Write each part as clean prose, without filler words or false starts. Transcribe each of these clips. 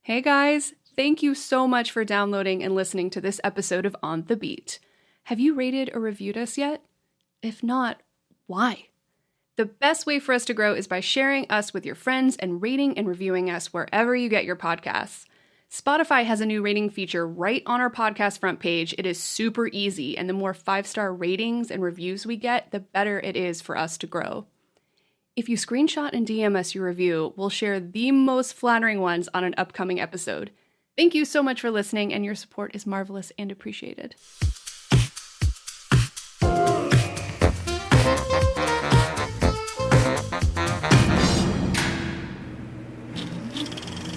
Hey guys, thank you so much for downloading and listening to this episode of On the Beat. Have you rated or reviewed us yet? If not, why? The best way for us to grow is by sharing us with your friends and rating and reviewing us wherever you get your podcasts. Spotify has a new rating feature right on our podcast front page. It is super easy, and the more 5-star ratings and reviews we get, the better it is for us to grow. If you screenshot and DM us your review, we'll share the most flattering ones on an upcoming episode. Thank you so much for listening, and your support is marvelous and appreciated.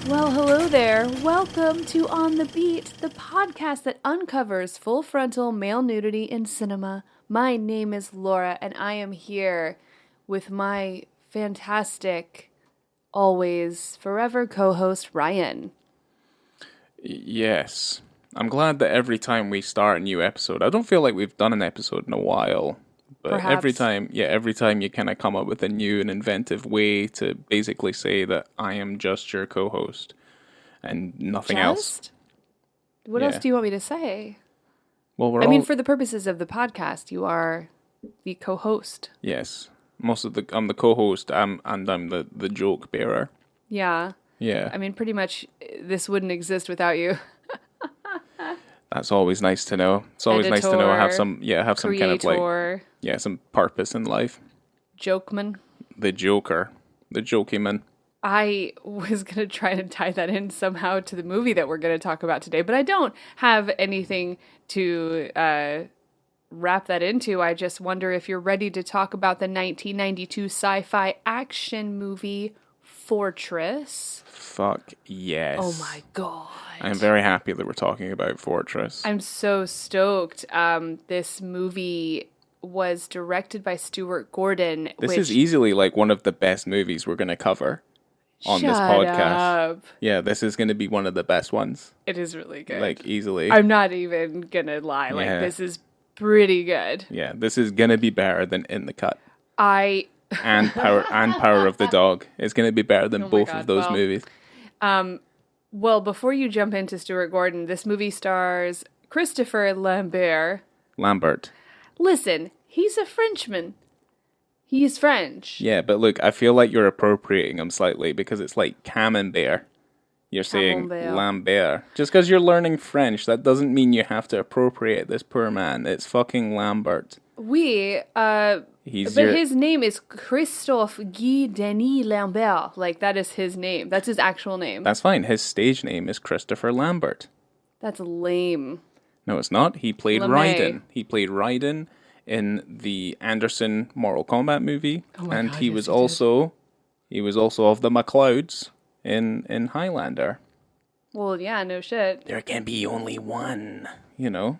Well, hello there. Welcome to On the Beat, the podcast that uncovers full frontal male nudity in cinema. My name is Laura, and I am here with my fantastic, always, forever co-host, Ryan. Yes. I'm glad that every time we start a new episode, I don't feel like we've done an episode in a while, but Perhaps. every time you kind of come up with a new and inventive way to basically say that I am just your co-host and nothing else. What else do you want me to say? Well, I mean, for the purposes of the podcast, you are the co-host. Yes. I'm the co-host, and I'm the joke bearer. Yeah. Yeah. I mean, pretty much this wouldn't exist without you. That's always nice to know. It's always nice to know have some kind of like some purpose in life. Jokeman. The joker. The jokeyman. I was going to try to tie that in somehow to the movie that we're going to talk about today, but I don't have anything to wrap that into. I just wonder if you're ready to talk about the 1992 sci-fi action movie Fortress. Fuck yes. Oh my god. I'm very happy that we're talking about Fortress. I'm so stoked. This movie was directed by Stuart Gordon. This is easily like one of the best movies we're going to cover on this podcast. Up. Yeah, this is going to be one of the best ones. It is really good. Like, easily. I'm not even going to lie. Like, this is pretty good. Yeah, this is going to be better than In the Cut. And Power of the Dog. It's going to be better than both of those movies. Well, before you jump into Stuart Gordon, this movie stars Christopher Lambert. Listen, he's a Frenchman. He's French. Yeah, but look, I feel like you're appropriating him slightly because it's like Camembert. You're saying Lambert. Just because you're learning French, that doesn't mean you have to appropriate this poor man. It's fucking Lambert. His name is Christophe Guy Denis Lambert. Like, that is his name. That's his actual name. That's fine. His stage name is Christopher Lambert. That's lame. No, it's not. He played Raiden. He played Raiden in the Anderson Mortal Kombat movie. Oh my God, he was also of the MacLeods in Highlander. Well, yeah, no shit. There can be only one, you know.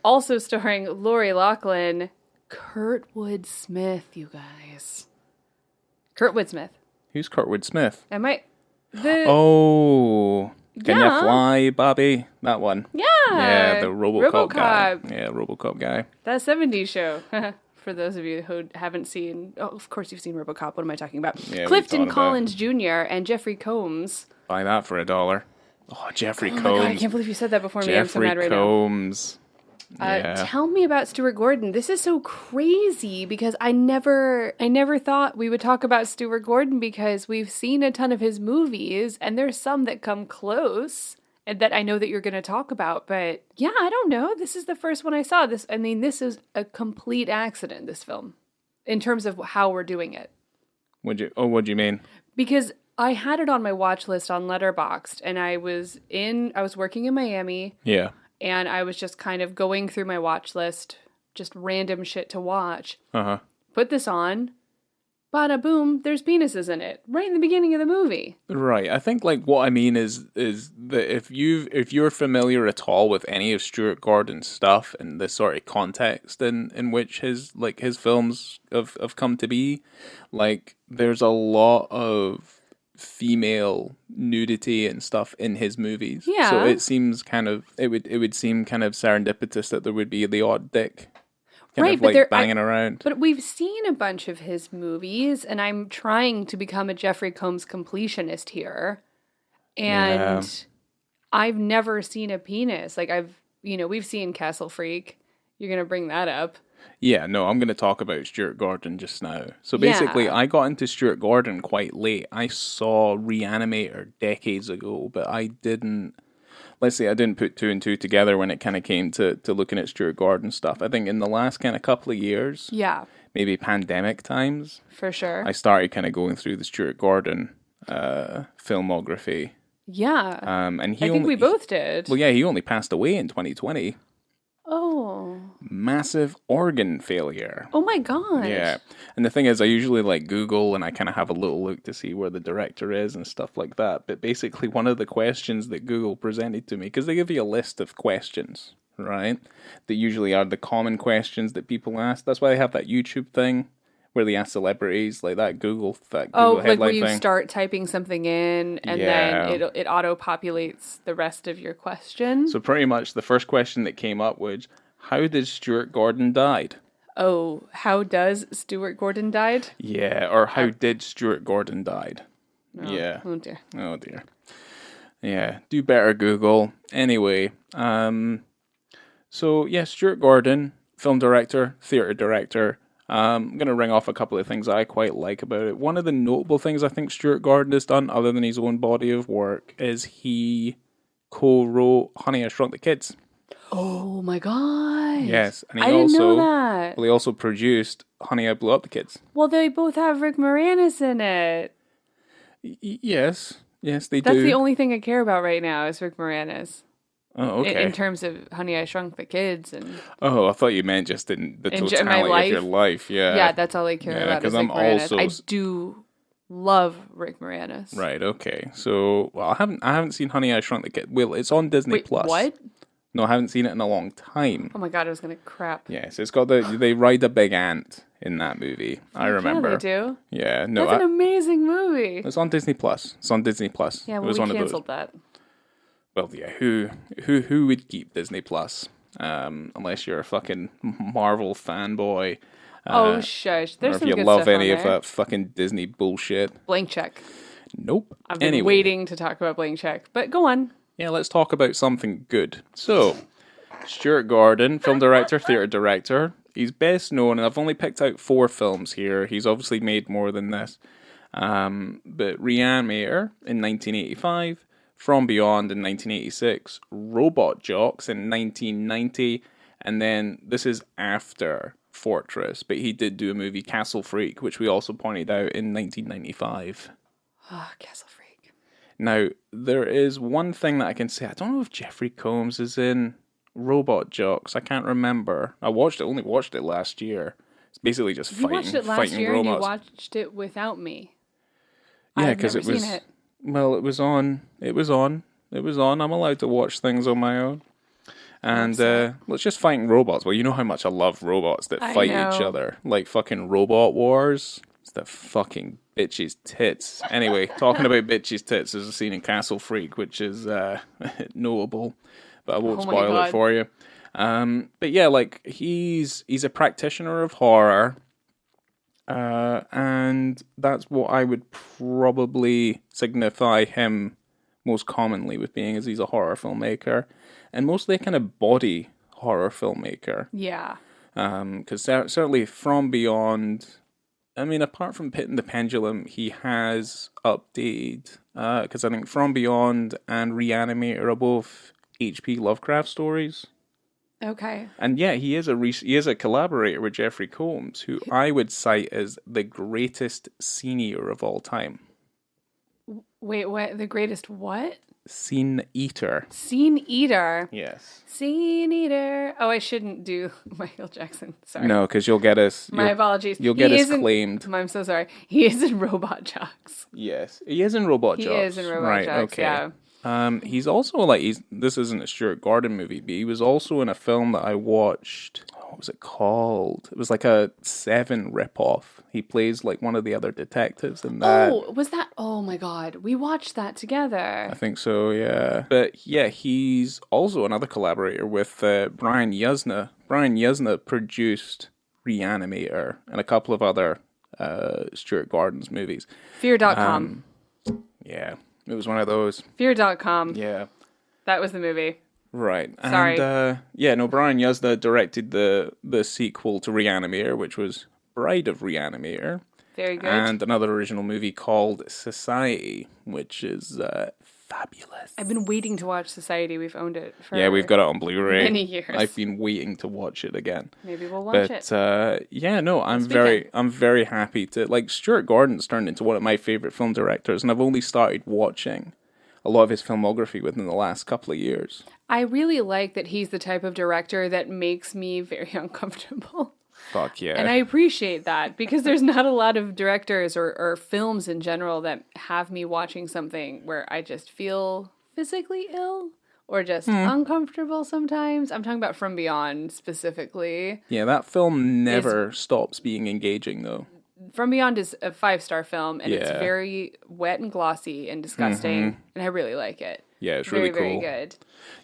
Also starring Lori Loughlin, Kurtwood Smith, you guys. Kurtwood Smith. Who's Kurtwood Smith? Can you fly, Bobby? That one. Yeah. Yeah, the RoboCop guy. Yeah, RoboCop guy. That 70s show. For those of you who haven't seen... Oh, of course you've seen RoboCop. What am I talking about? Yeah, Clifton Collins Jr. and Jeffrey Combs. Buy that for $1. Oh, Jeffrey Combs. Oh my God, I can't believe you said that before me. I'm so mad right now. Jeffrey Combs. Tell me about Stuart Gordon. This is so crazy because I never thought we would talk about Stuart Gordon because we've seen a ton of his movies and there's some that come close and that I know that you're going to talk about. But yeah, I don't know. This is the first one I saw. This is a complete accident, this film, in terms of how we're doing it. What do you mean? Because I had it on my watch list on Letterboxd and I was working in Miami. Yeah. And I was just kind of going through my watch list, just random shit to watch. Uh-huh. Put this on. Bada boom, there's penises in it. Right in the beginning of the movie. Right. I think like what I mean is that if you're familiar at all with any of Stuart Gordon's stuff and the sort of context in which his films have come to be, like there's a lot of female nudity and stuff in his movies. Yeah. So it seems it would seem kind of serendipitous that there would be the odd dick banging around. But we've seen a bunch of his movies, and I'm trying to become a Jeffrey Combs completionist here. And I've never seen a penis. Like we've seen Castle Freak. You're going to bring that up. Yeah, no, I'm going to talk about Stuart Gordon just now. So Yeah. basically, I got into Stuart Gordon quite late. I saw Reanimator decades ago, but I didn't. Let's say I didn't put two and two together when it kind of came to looking at Stuart Gordon stuff. I think in the last kind of couple of years, Yeah, maybe pandemic times, for sure. I started kind of going through the Stuart Gordon filmography. Yeah. And I think we both did. Well, yeah, he only passed away in 2020. Oh. Massive organ failure. Oh my gosh. Yeah. And the thing is, I usually like Google and I kind of have a little look to see where the director is and stuff like that. But basically, one of the questions that Google presented to me, because they give you a list of questions, right? That usually are the common questions that people ask. That's why they have that YouTube thing where they ask celebrities, like that Google like headline where you thing. start typing something in and then it auto-populates the rest of your question. So pretty much the first question that came up was, how did Stuart Gordon died? Oh, how does Stuart Gordon died? Yeah, or how did Stuart Gordon died? Oh, Yeah. Oh dear. Oh dear. Yeah, do better, Google. Anyway, so yeah, Stuart Gordon, film director, theatre director. I'm going to ring off a couple of things I quite like about it. One of the notable things I think Stuart Gordon has done, other than his own body of work, is he co-wrote Honey, I Shrunk the Kids. Oh my god! Yes, and I didn't know that. Well, he also produced Honey, I Blew Up the Kids. Well, they both have Rick Moranis in it. Yes, they do. That's the only thing I care about right now is Rick Moranis. Oh, okay. In terms of Honey, I Shrunk the Kids and. Oh, I thought you meant just in the totality my of your life. Yeah. Yeah, that's all I care about. Because I'm also. I do love Rick Moranis. Right. Okay. So, well, I haven't seen Honey, I Shrunk the Kids. Well, it's on Disney Plus. What? No, I haven't seen it in a long time. Oh my god, I was gonna crap. Yes, it's got they ride a big ant in that movie. I remember. Yeah, they do. Yeah, no, that's an amazing movie. It's on Disney Plus. Yeah, well, we canceled that. Well, yeah, who would keep Disney Plus? Unless you're a fucking Marvel fanboy. Oh shush! There's or some if you good love stuff any on of there. that fucking Disney bullshit. Blank Check. Nope. I've been waiting to talk about Blank Check, but go on. Yeah, let's talk about something good. So, Stuart Gordon, film director, theatre director. He's best known, and I've only picked out 4 films here. He's obviously made more than this. But Reanimator in 1985, From Beyond in 1986, Robot Jocks in 1990, and then this is after Fortress, but he did do a movie, Castle Freak, which we also pointed out in 1995. Ah, Castle Freak. Now, there is one thing that I can say. I don't know if Jeffrey Combs is in Robot Jocks. I can't remember. Only watched it last year. It's basically just You watched it last year robots. and you watched it without me. Yeah, because it was. Well, it was on. I'm allowed to watch things on my own. And let's just fighting robots. Well, you know how much I love robots that fight each other. Like fucking Robot Wars. It's the fucking bitches' tits. Anyway, talking about bitches' tits, there's a scene in Castle Freak, which is knowable, but I won't spoil it for you. But yeah, like he's a practitioner of horror, and that's what I would probably signify him most commonly with being, as he's a horror filmmaker, and mostly a kind of body horror filmmaker. Yeah. Because certainly From Beyond. I mean, apart from Pit and the Pendulum, he has updated, because I think From Beyond and Reanimator are both H.P. Lovecraft stories. Okay. And yeah, he is a collaborator with Jeffrey Combs, who I would cite as the greatest senior of all time. Wait, what? The greatest what? Scene eater. Scene eater. Yes. Scene eater. Oh, I shouldn't do Michael Jackson. Sorry. No, because you'll get us. My apologies. You'll get us claimed. I'm so sorry. He is in Robot Jocks. Yes, he is in Robot Jocks. He is in Robot Jocks. Okay. Yeah. He's also this isn't a Stuart Gordon movie, but he was also in a film that I watched. What was it called? It was like a Seven ripoff. He plays like one of the other detectives in that. Oh, was that? Oh my God, we watched that together. I think so, yeah. But yeah, he's also another collaborator with Brian Yuzna. Brian Yuzna produced Reanimator and a couple of other Stuart Gordon's movies. Fear.com. Yeah. It was one of those. Fear.com. Yeah. That was the movie. Right. Sorry. And, Brian Yuzna directed the sequel to Reanimator, which was Bride of Reanimator. Very good. And another original movie called Society, which is fabulous. I've been waiting to watch Society. We've owned it for we've got it on Blu-ray. many years. I've been waiting to watch it again. Maybe we'll watch it. I'm very happy to, like, Stuart Gordon's turned into one of my favorite film directors, and I've only started watching a lot of his filmography within the last couple of years. I really like that he's the type of director that makes me very uncomfortable. Fuck yeah. And I appreciate that because there's not a lot of directors or films in general that have me watching something where I just feel physically ill or just uncomfortable sometimes. I'm talking about From Beyond specifically. Yeah, that film never stops being engaging, though. From Beyond is a 5-star film, and it's very wet and glossy and disgusting, and I really like it. Yeah, it's really very, cool. Very good.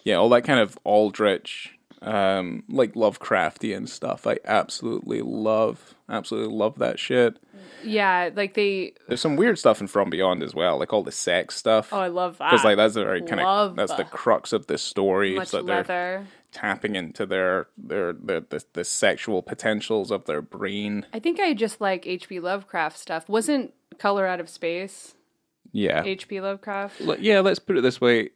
Yeah, all that kind of Aldrich, like Lovecraftian stuff. I absolutely love that shit. Yeah, like There's some weird stuff in From Beyond as well, like all the sex stuff. Oh, I love that. Because like that's a very kind of that's the crux of this story. Much leather. They're tapping into the sexual potentials of their brain. I think I just like H.P. Lovecraft stuff. Wasn't Color Out of Space? Yeah. H.P. Lovecraft? Yeah, let's put it this way.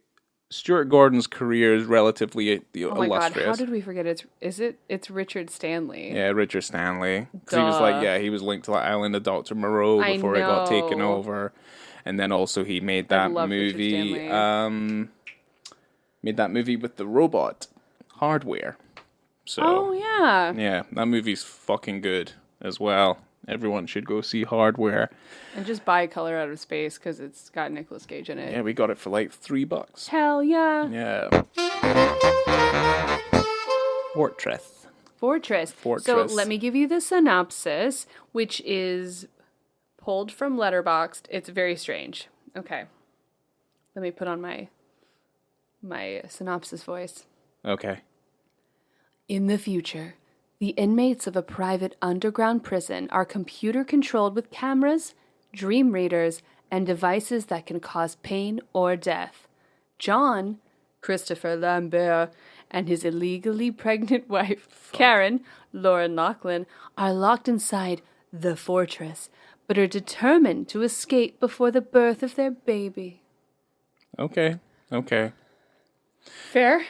Stuart Gordon's career is relatively illustrious. Oh my god, how did we forget it's Richard Stanley. Yeah, Richard Stanley. Because he was linked to that Island of Dr. Moreau before it got taken over. And then also he made that movie with the robot, Hardware. So oh yeah. Yeah, that movie's fucking good as well. Everyone should go see Hardware. And just buy Color Out of Space because it's got Nicolas Cage in it. Yeah, we got it for like $3. Hell yeah. Yeah. Fortress. So let me give you the synopsis, which is pulled from Letterboxd. It's very strange. Okay. Let me put on my synopsis voice. Okay. In the future, the inmates of a private underground prison are computer-controlled with cameras, dream readers, and devices that can cause pain or death. John, Christopher Lambert, and his illegally pregnant wife, Karen, Lauren Lachlan, are locked inside the fortress, but are determined to escape before the birth of their baby. Okay. Fair?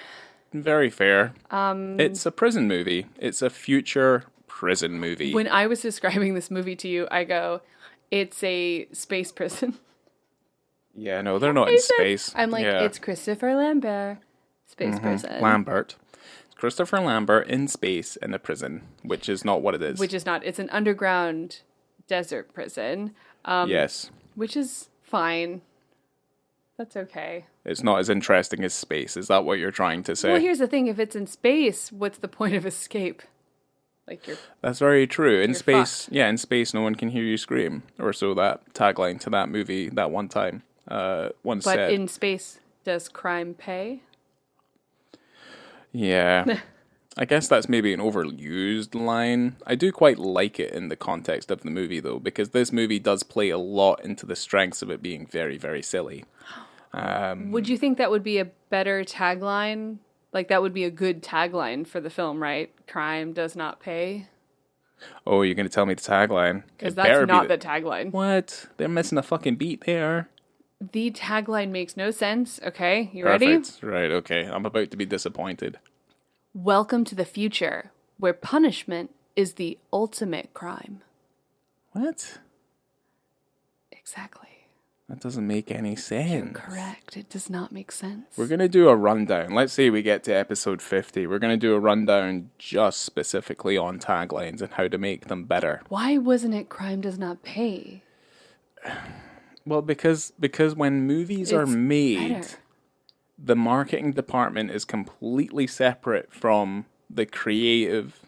Very fair. It's a prison movie. It's a future prison movie. When I was describing this movie to you, I go, it's a space prison. Yeah, no, they're not in space. I'm like, It's Christopher Lambert, space prison. Lambert. It's Christopher Lambert in space in a prison, which is not what it is. Which is not. It's an underground desert prison. Yes. Which is fine. That's okay. It's not as interesting as space. Is that what you're trying to say? Well, here's the thing. If it's in space, what's the point of escape? That's very true. In space, fucked. in space, no one can hear you scream. Or so that tagline to that movie that one time once said. But in space, does crime pay? Yeah. I guess that's maybe an overused line. I do quite like it in the context of the movie, though, because this movie does play a lot into the strengths of it being very, very silly. Would you think that would be a better tagline? Like, that would be a good tagline for the film, right? Crime does not pay? Oh, you're going to tell me the tagline? Because that's not the tagline. What? They're missing a fucking beat there. The tagline makes no sense. Okay, you Perfect. ready? Right, okay. I'm about to be disappointed. Welcome to the future, where punishment is the ultimate crime. What? Exactly. That doesn't make any sense. You're correct. It does not make sense. We're going to do a rundown. Let's say we get to episode 50. We're going to do a rundown just specifically on taglines and how to make them better. Why wasn't it crime does not pay? Well, because when movies are made, better. The marketing department is completely separate from the creative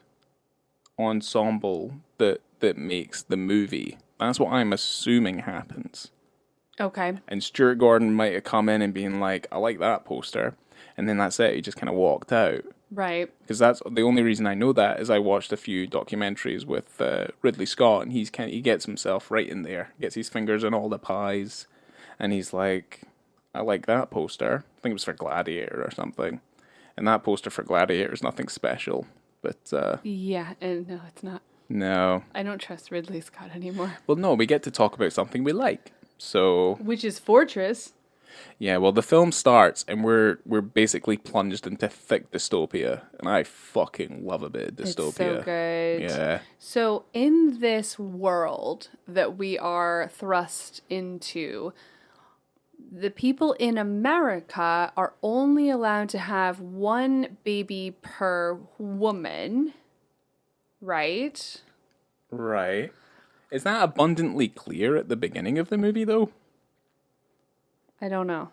ensemble that makes the movie. That's what I'm assuming happens. Okay. And Stuart Gordon might have come in and been like, I like that poster. And then that's it. He just kind of walked out. Right. Because that's the only reason I know that is I watched a few documentaries with Ridley Scott, and he gets himself right in there, gets his fingers in all the pies, and he's like, I like that poster. I think it was for Gladiator or something. And that poster for Gladiator is nothing special. But, Yeah, and no, it's not. no. I don't trust Ridley Scott anymore. Well, no, we get to talk about something we like. So, Which is Fortress. yeah, well, the film starts and we're basically plunged into thick dystopia. And I fucking love a bit of dystopia. It's so good. Yeah. So in this world that we are thrust into, the people in America are only allowed to have one baby per woman, right? Right. Is that abundantly clear at the beginning of the movie, though? I don't know.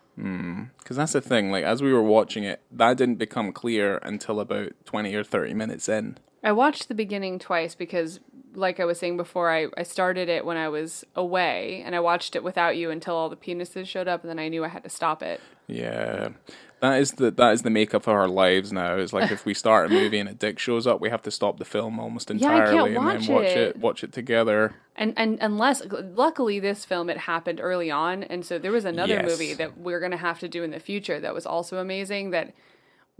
Because that's the thing, like, as we were watching it, that didn't become clear until about 20 or 30 minutes in. I watched the beginning twice because, like I was saying before, I started it when I was away, and I watched it without you until all the penises showed up, and then I knew I had to stop it. Yeah. That is the makeup of our lives now. It's like if we start a movie and a dick shows up, we have to stop the film almost entirely can't and then watch it together. And unless, luckily this film, it happened early on, and so there was another Yes. movie that we're going to have to do in the future that was also amazing, that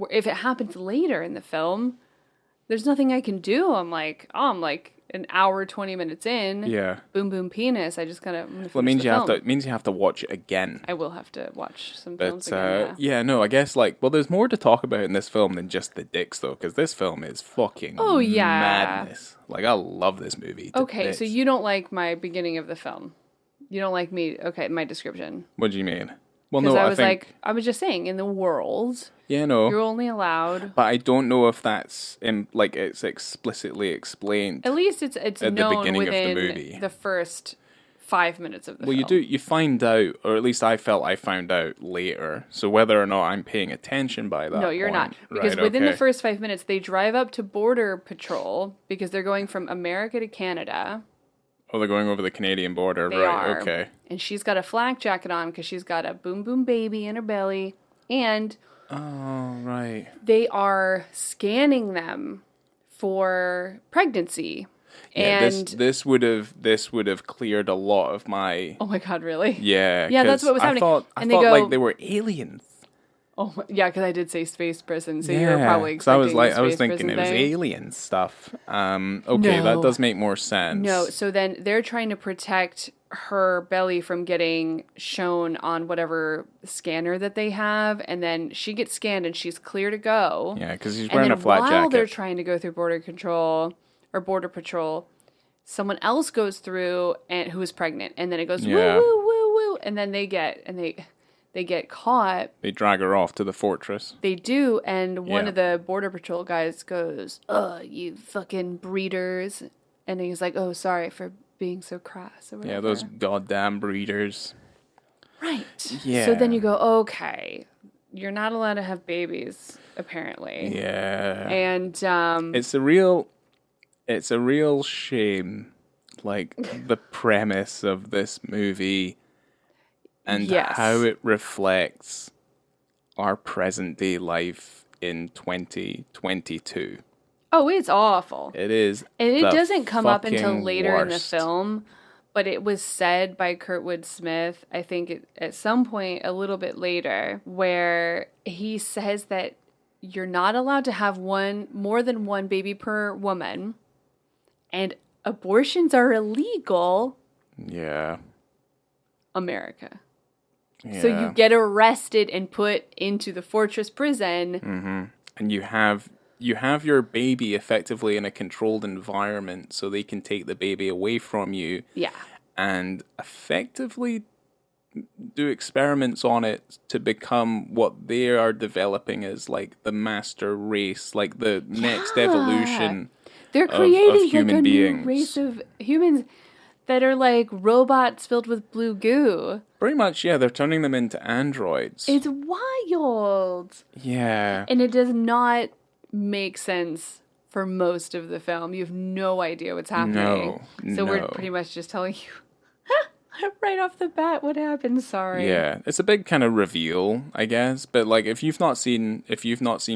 if it happens later in the film, there's nothing I can do. I'm like an hour, 20 minutes in. Yeah. Boom, boom, penis. I just gotta. Well, it means you have to watch it again. I will have to watch some But films again. yeah, no, I guess there's more to talk about in this film than just the dicks, though, because this film is fucking madness. Like, I love this movie. Okay, so you don't like my beginning of the film. You don't like me. Okay, my description. What do you mean? Well, Because no, I was just saying, in the world, yeah, no, you're only allowed. but I don't know if that's it's explicitly explained. At least it's at the known beginning of the within movie. the first 5 minutes of the Well, film. you find out, or at least I felt I found out later. So whether or not I'm paying attention by that, No, you're not. Because within the first 5 minutes, they drive up to Border Patrol because they're going from America to Canada. Oh, they're going over the Canadian border, They right? are. Okay. And she's got a flak jacket on because she's got a boom boom baby in her belly. And Oh, right. they are scanning them for pregnancy. Yeah, And this would have cleared a lot of my. oh my God, really? Yeah. Yeah, that's 'cause what was happening. I And thought they go, like they were aliens. oh yeah, because I did say space prison, so you were probably 'cause I was expecting I was the space thinking prison it was thing. alien stuff. Okay, No. that does make more sense. No, so then they're trying to protect her belly from getting shown on whatever scanner that they have, and then she gets scanned and she's clear to go. Yeah, because he's And wearing then a flat while they're jacket. trying to go through border patrol, someone else goes through and who is pregnant, and then it goes Yeah. woo woo woo woo, and then they get caught. They drag her off to the fortress. They do, and one Yeah. of the border patrol guys goes, "Oh, you fucking breeders," and he's like, "Oh, sorry for being so crass." Or whatever. Yeah, those goddamn breeders. Right. Yeah. So then you go, okay, you're not allowed to have babies, apparently. Yeah. And It's a real shame, like the premise of this movie and Yes. how it reflects our present day life in 2022. oh, it's awful. It is, And it the doesn't come up until fucking later in the worst. film, but it was said by Kurtwood Smith, I think at some point a little bit later, where he says that you're not allowed to have more than one baby per woman, and abortions are illegal, Yeah. America. Yeah. So you get arrested and put into the fortress prison. And you have your baby effectively in a controlled environment so they can take the baby away from you. Yeah. And effectively do experiments on it to become what they are developing as like the master race, like the next evolution. They're of creating human like a beings. new race of humans that are like robots filled with blue goo. Pretty much, yeah, they're turning them into androids. It's wild. Yeah. And it does not make sense for most of the film. You have no idea what's happening. So we're no. pretty much just telling you Right off the bat, what happened? Sorry. Yeah, it's a big kind of reveal, I guess. But like, if you've not seen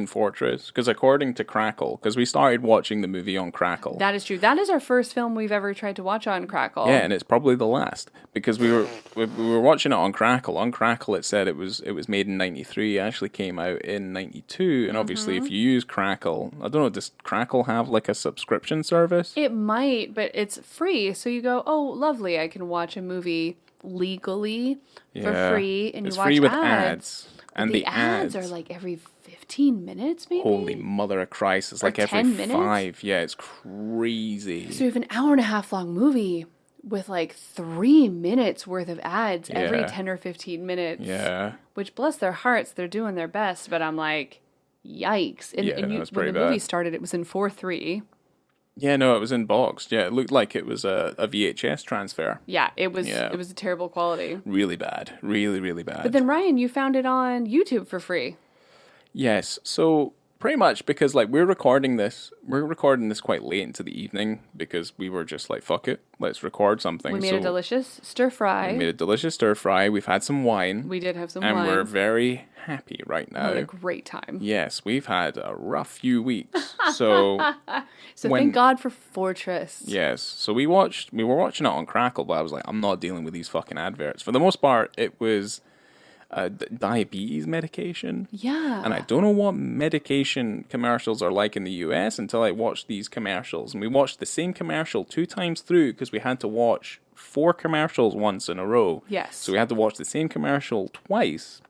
Fortress, because according to Crackle, because we started watching the movie on Crackle. That is true. That is our first film we've ever tried to watch on Crackle. Yeah, and it's probably the last because we were watching it on Crackle. On Crackle, it said it was made in '93. It actually came out in '92, and obviously, if you use Crackle, I don't know, does Crackle have like a subscription service? It might, but it's free. So you go, oh, lovely, I can watch a movie legally for free, and it's you watch free with ads. And the ads are like every 15 minutes, maybe? Holy mother of Christ, it's like every 10 minutes? 5. Yeah, it's crazy. So you have an hour and a half long movie with like 3 minutes worth of ads every 10 or 15 minutes. Yeah. Which, bless their hearts, they're doing their best, but I'm like, yikes. And, when the movie started, it was in 4:3. Yeah, no, it was in boxed. Yeah, it looked like it was a VHS transfer. Yeah, it was a terrible quality. Really bad. Really, really bad. But then, Ryan, you found it on YouTube for free. Yes. So pretty much because like we're recording this quite late into the evening because we were just like, fuck it, let's record something. We made a delicious stir fry. We've had some wine. We did have some wine. And we're wine. very happy right now. Had a great time. Yes, we've had a rough few weeks. So thank God for Fortress. Yes. So we were watching it on Crackle, but I was like, I'm not dealing with these fucking adverts. For the most part, it was diabetes medication. Yeah. And I don't know what medication commercials are like in the US until I watched these commercials. And we watched the same commercial 2 times through because we had to watch 4 commercials once in a row. Yes. So we had to watch the same commercial twice,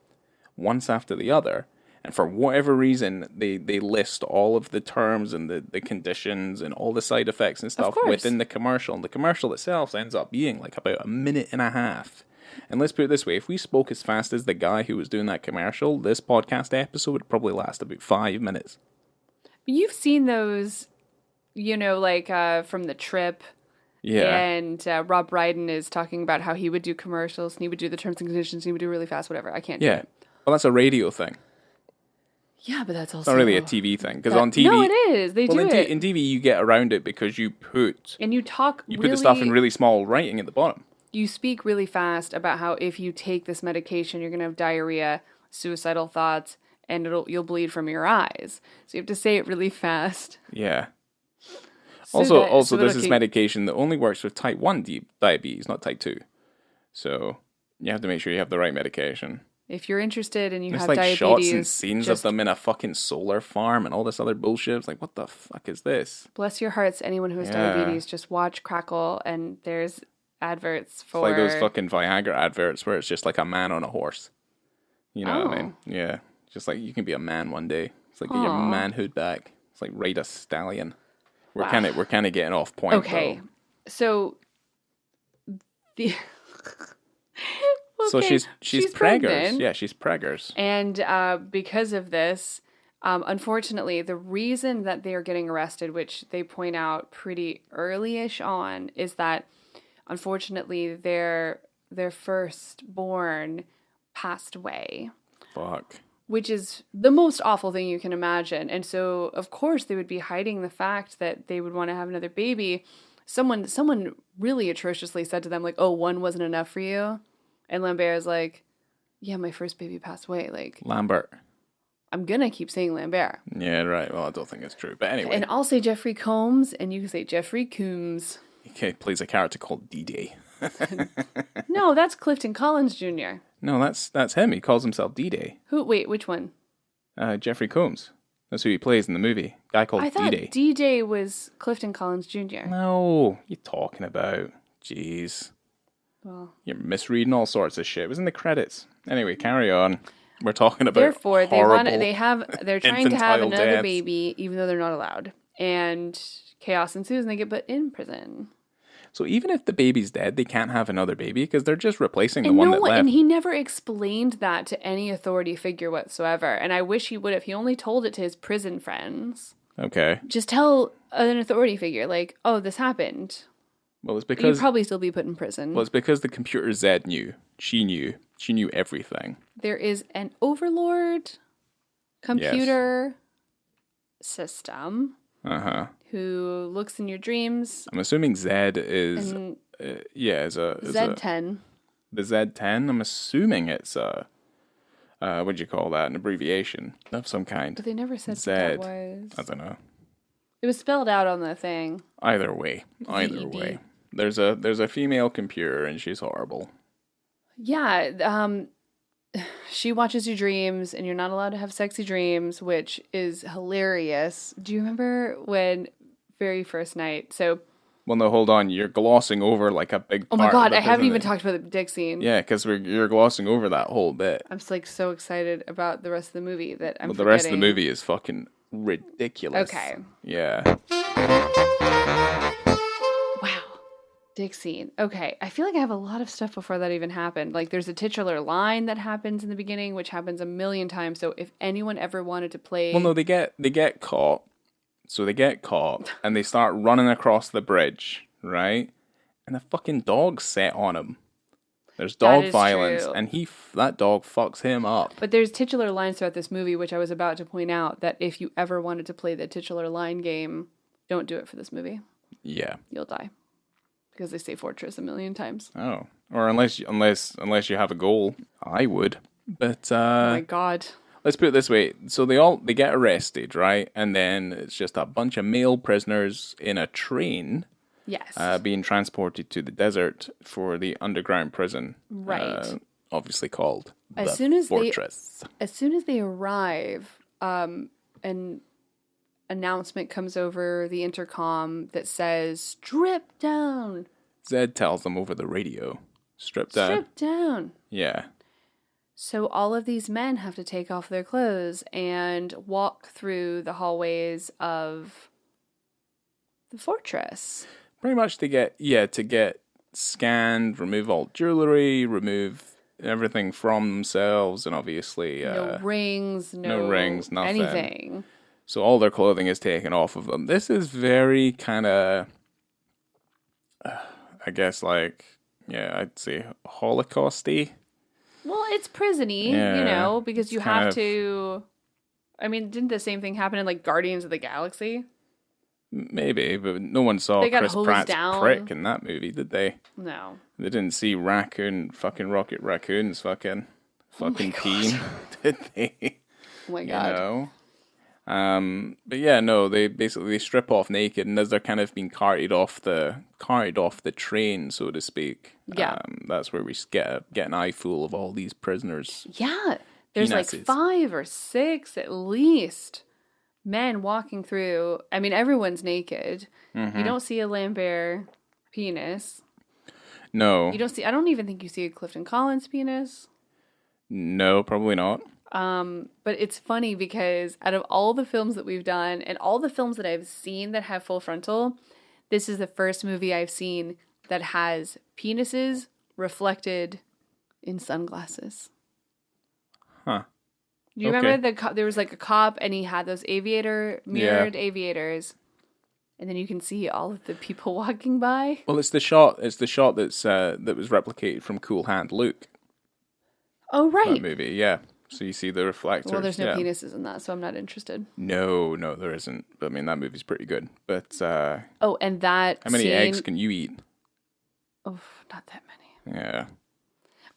once after the other. And for whatever reason, they list all of the terms and the conditions and all the side effects and stuff within the commercial. And the commercial itself ends up being like about a minute and a half. And let's put it this way, if we spoke as fast as the guy who was doing that commercial, this podcast episode would probably last about 5 minutes. You've seen those, like from The Trip. Yeah. And Rob Brydon is talking about how he would do commercials and he would do the terms and conditions and he would do really fast, whatever. I can't do it. Well, that's a radio thing. Yeah, but that's also... It's not really a TV thing. Because on TV... No, it is. They do it. In TV, you get around it because you put... And you talk You put the stuff in really small writing at the bottom. You speak really fast about how if you take this medication, you're going to have diarrhea, suicidal thoughts, and you'll bleed from your eyes. So you have to say it really fast. Yeah. So this is medication that only works with type 1 diabetes, not type 2. So you have to make sure you have the right medication. If you're interested and you have like diabetes... shots and scenes of them in a fucking solar farm and all this other bullshit. It's like, what the fuck is this? Bless your hearts, anyone who has diabetes, just watch Crackle and there's... adverts for... It's like those fucking Viagra adverts where it's just like a man on a horse. You know what I mean? Yeah. Just like you can be a man one day. It's like get your manhood back. It's like ride a stallion. We're kind of getting off point. Okay. Though. So the So she's preggers. Pregnant. Yeah, she's preggers. And because of this, unfortunately, the reason that they are getting arrested, which they point out pretty early-ish on, is that unfortunately, their firstborn passed away. Fuck. Which is the most awful thing you can imagine. And so, of course, they would be hiding the fact that they would want to have another baby. Someone really atrociously said to them, like, oh, one wasn't enough for you? And Lambert is like, yeah, my first baby passed away. Like Lambert. I'm going to keep saying Lambert. Yeah, right. Well, I don't think it's true. But anyway. And I'll say Jeffrey Combs, and you can say Jeffrey Coombs. Okay, plays a character called D-Day. No, that's Clifton Collins Jr. No, that's him. He calls himself D-Day. Who? Wait, which one? Jeffrey Combs. That's who he plays in the movie. Guy called D-Day. I thought D-Day was Clifton Collins Jr. No, you talking about? Jeez. Well, you're misreading all sorts of shit. It was in the credits. Anyway, carry on. We're talking about Therefore, horrible they're trying to have another deaths. baby, even though they're not allowed. And chaos ensues and they get put in prison. So even if the baby's dead, they can't have another baby because they're just replacing the one that left. And he never explained that to any authority figure whatsoever. And I wish he would have. He only told it to his prison friends. Okay. Just tell an authority figure, like, oh, this happened. Well, it's because... You'd probably still be put in prison. Well, it's because the computer Z knew. She knew. She knew everything. There is an overlord computer system... Uh-huh. Who looks in your dreams. I'm assuming Zed is yeah, Z10. the Z10. I'm assuming it's what do you call that? An abbreviation of some kind. But they never said Z. what that was. I don't know. It was spelled out on the thing. Either way. ZED. There's a female computer and she's horrible. Yeah, she watches your dreams, and you're not allowed to have sexy dreams, which is hilarious. Do you remember when very first night? So, Well, no, hold on. You're glossing over like a big oh part my god, of it, I haven't isn't even it? talked about the dick scene. Yeah, because you're glossing over that whole bit. I'm just like so excited about the rest of the movie that I'm But the forgetting. rest of the movie is fucking ridiculous. Okay. Yeah. Wow. Dick scene. Okay. I feel like I have a lot of stuff before that even happened. Like there's a titular line that happens in the beginning, which happens a million times. So if anyone ever wanted to play... Well, no, they get caught. So they get caught and they start running across the bridge, right? And the fucking dog's set on him. There's dog violence, true. and that dog fucks him up. But there's titular lines throughout this movie, which I was about to point out, that if you ever wanted to play the titular line game, don't do it for this movie. Yeah. You'll die. Because they say fortress a million times. Oh, or unless you have a goal, I would. But Oh my god. let's put it this way: so they get arrested, right? And then it's just a bunch of male prisoners in a train, Yes. being transported to the desert for the underground prison, Right. obviously called As the soon as Fortress. as soon as they arrive, an announcement comes over the intercom that says, strip down. Zed tells them over the radio, strip down. Strip down. Yeah. So all of these men have to take off their clothes and walk through the hallways of the fortress. Pretty much to get scanned, remove all jewelry, remove everything from themselves, and obviously No rings, no rings, nothing. anything. So all their clothing is taken off of them. This is very kind of, I guess, like, yeah, I'd say Holocausty. Well, it's prison-y, Yeah, because you it's kind have of- to... I mean, didn't the same thing happen in, like, Guardians of the Galaxy? Maybe, but no one saw They got Chris hosed Pratt's down. prick in that movie, did they? No. They didn't see fucking Rocket Raccoon's fucking peen, did they? Oh my You god. know? But yeah, no, they basically strip off naked, and as they're kind of being carted off the train, so to speak. Yeah. That's where we get an eyeful of all these prisoners. Yeah. There's like Penises. 5 or 6 at least men walking through. I mean, everyone's naked. Mm-hmm. You don't see a Lambert penis. No, You don't see... I don't even think you see a Clifton Collins penis. no, probably not. But it's funny because out of all the films that we've done and all the films that I've seen that have full frontal, this is the first movie I've seen that has penises reflected in sunglasses. Huh. Do you remember there was like a cop and he had those mirrored aviators, and then you can see all of the people walking by? Well, it's the shot that's that was replicated from Cool Hand Luke. Oh, That right. movie, yeah. So you see the reflectors. Well, there's no yeah. penises in that, so I'm not interested. No, there isn't. I mean, that movie's pretty good. But Oh, and that how many scene... eggs can you eat? Oh, not that many. Yeah.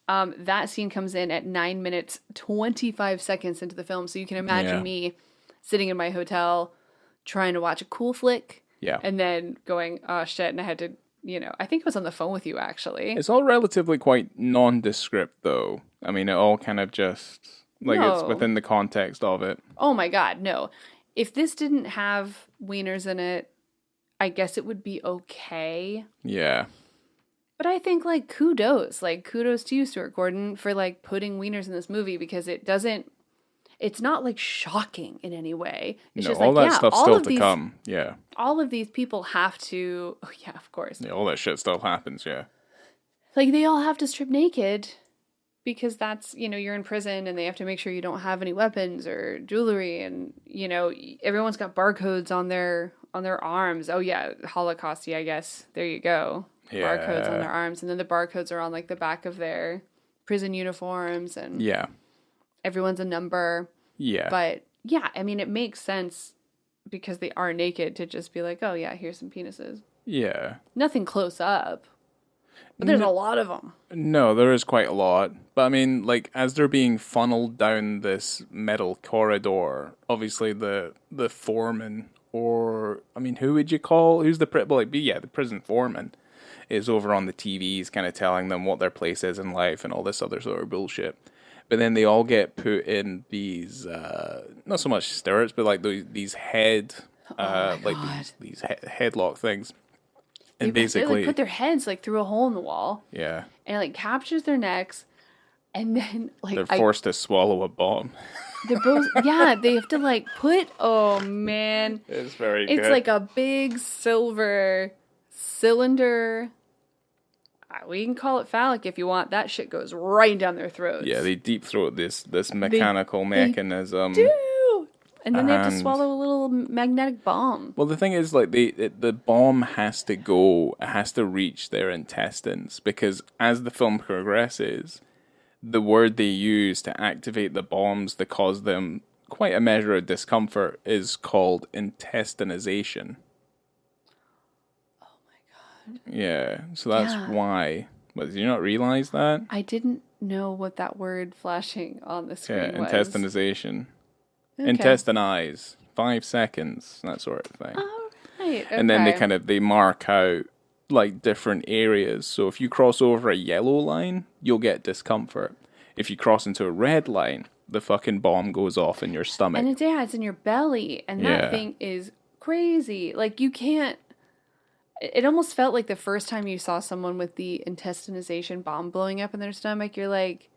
That scene comes in at 9 minutes, 25 seconds into the film. So you can imagine Yeah. me sitting in my hotel trying to watch a cool flick Yeah. and then going, oh shit. And I had to, I think I was on the phone with you actually. It's all relatively quite nondescript, though. I mean, it all kind of just, like, it's No. within the context of it. Oh my God, no. If this didn't have wieners in it, I guess it would be okay. Yeah. But I think, kudos to you, Stuart Gordon, for, putting wieners in this movie because it's not, shocking in any way. It's No, just all that yeah, stuff's all still of to these, come. Yeah. all of these people have to, oh yeah, of course. Yeah, all that shit still happens, yeah. They all have to strip naked because that's, you're in prison and they have to make sure you don't have any weapons or jewelry and, everyone's got barcodes on their arms. Oh yeah, Holocausty, I guess. There you go. Yeah. Barcodes on their arms, and then the barcodes are on the back of their prison uniforms, and Yeah. everyone's a number. Yeah. But yeah, I mean, it makes sense because they are naked to just be like, oh yeah, here's some penises. Yeah. Nothing close up. But there's a lot of them. No, there is quite a lot. But I mean, like, as they're being funneled down this metal corridor, obviously the foreman, or, I mean, who's the, the prison foreman is over on the TVs kind of telling them what their place is in life and all this other sort of bullshit. But then they all get put in these, not so much stirrups, but like these head, these headlock things. And basically, they like put their heads like through a hole in the wall. Yeah. And it like captures their necks, and then like they're forced to swallow a bomb. They're both they have to like put. Oh man, it's very good. It's like a big silver cylinder. We can call it phallic if you want. That shit goes right down their throats. Yeah, they deep throat this mechanical mechanism. They do. And then they have to swallow a little magnetic bomb. Well, the thing is, like, the bomb has to reach their intestines, because as the film progresses, the word they use to activate the bombs that cause them quite a measure of discomfort is called intestinization. Oh my god. Yeah, so that's why. But did you not realize that? I didn't know what that word flashing on the screen was. Intestinization. Okay. Intestinize, 5 seconds, that sort of thing. Oh, right. Okay. And then they mark out like different areas. So if you cross over a yellow line, you'll get discomfort. If you cross into a red line, the fucking bomb goes off in your stomach. And it's in your belly, and that thing is crazy. Like, you can't. It almost felt like the first time you saw someone with the intestinization bomb blowing up in their stomach, you're like,